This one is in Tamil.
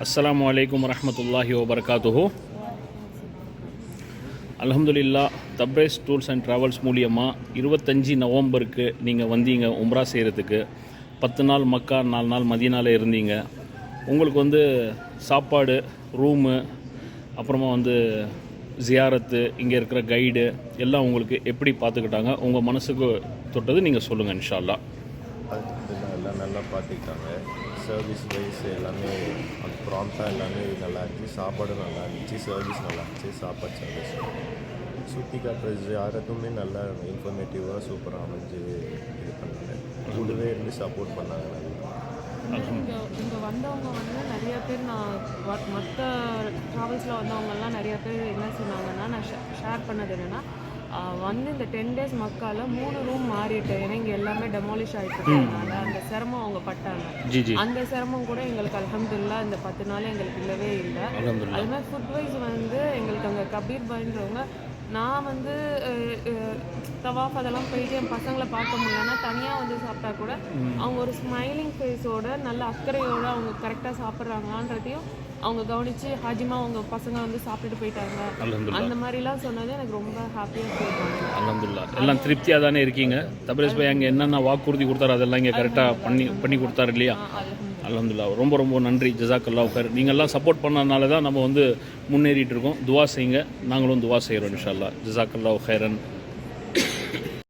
அஸ்ஸலாமு அலைக்கும் வரஹ்மத்துல்லாஹி வபரகாத்துஹு. அல்ஹம்துலில்லா, தப்ரேஸ் டூர்ஸ் அண்ட் ட்ராவல்ஸ் மூலியமாக 25 நவம்பருக்கு நீங்கள் வந்தீங்க உம்ரா செய்கிறதுக்கு. 10 நாள் மக்கா, 4 நாள் மதீனாவில் இருந்தீங்க. உங்களுக்கு சாப்பாடு, ரூமு, அப்புறமா ஜியாரத்து, இங்கே இருக்கிற கைடு எல்லாம் உங்களுக்கு எப்படி பார்த்துக்கிட்டாங்க? உங்கள் மனசுக்கு தொட்டது நீங்கள் சொல்லுங்கள் இன்ஷா அல்லாஹ். எல்லாம் நல்லா பார்த்துக்கிட்டாங்க. சர்வீஸ் வைஸ் எல்லாமே ப்ராம்ப்டாக எல்லாமே நல்லா இருந்துச்சு. சாப்பாடும் நல்லா இருந்துச்சு, சர்வீஸ் நல்லா இருந்துச்சு. சாப்பாடு சர்வீஸ் சுற்றி காட்டுறது யாருக்குமே நல்லா இன்ஃபர்மேட்டிவாக சூப்பராக அமைஞ்சு இது பண்ணாங்க. கூடவே இருந்து சப்போர்ட் பண்ணாங்க. இங்கே வந்தவங்க நிறைய பேர் மற்ற ட்ராவல்ஸில் வந்தவங்கலாம் நிறைய பேர் என்ன சொன்னாங்கன்னா, நான் ஷேர் பண்ணது என்னென்னா, இந்த 10 days மக்கால 3 ரூம் மாறிட்டு, ஏன்னா இங்கே எல்லாமே டெமாலிஷ் ஆகிட்டுனால அந்த சிரமம் அவங்க பட்டாங்க. அந்த சிரமம் கூட எங்களுக்கு அல்ஹம்துலில்லாஹ் இந்த 10 நாள் எங்களுக்கு இல்லவே இல்லை. அது மாதிரி ஃபுட் வைஸ் எங்களுக்கு அங்கே கபீர் பாய்ன்றவங்க, நான் தவாஃப் அதெல்லாம் போயிட்டு என் பசங்களை பார்க்க முடியலன்னா தனியாக சாப்பிட்டா கூட அவங்க ஒரு ஸ்மைலிங் ஃபேஸோட நல்ல அக்கறையோடு அவங்க கரெக்டாக சாப்பிட்றாங்களான்றதையும் அவங்க கவனித்து ஹாஜிமா அவங்க பசங்க சாப்பிட்டுட்டு போயிட்டாங்க. அந்த மாதிரிலாம் சொன்னது எனக்கு ரொம்ப ஹாப்பியாக ஃபீல் பண்ணேன். அல்ஹம்துலில்லாஹ், எல்லாம் திருப்தியாக தானே இருக்கீங்க? தப்ரேஸ் பாய் அங்கே என்னென்ன வாக்குறுதி கொடுத்தாரோ அதெல்லாம் இங்கே கரெக்டாக பண்ணி கொடுத்தாரு இல்லையா? அல்ஹம்துலில்லாஹ், ரொம்ப ரொம்ப நன்றி. ஜஸாக்கல்லாஹு ஹைர். நீங்கள்லாம் சப்போர்ட் பண்ணனால தான் நம்ம முன்னேறிட்டு இருக்கோம். துவா செய்யுங்க, நாங்களும் துவா செய்கிறோம் இன்ஷா அல்லாஹ். ஜஸாக்கல்லாஹு ஹைரன்.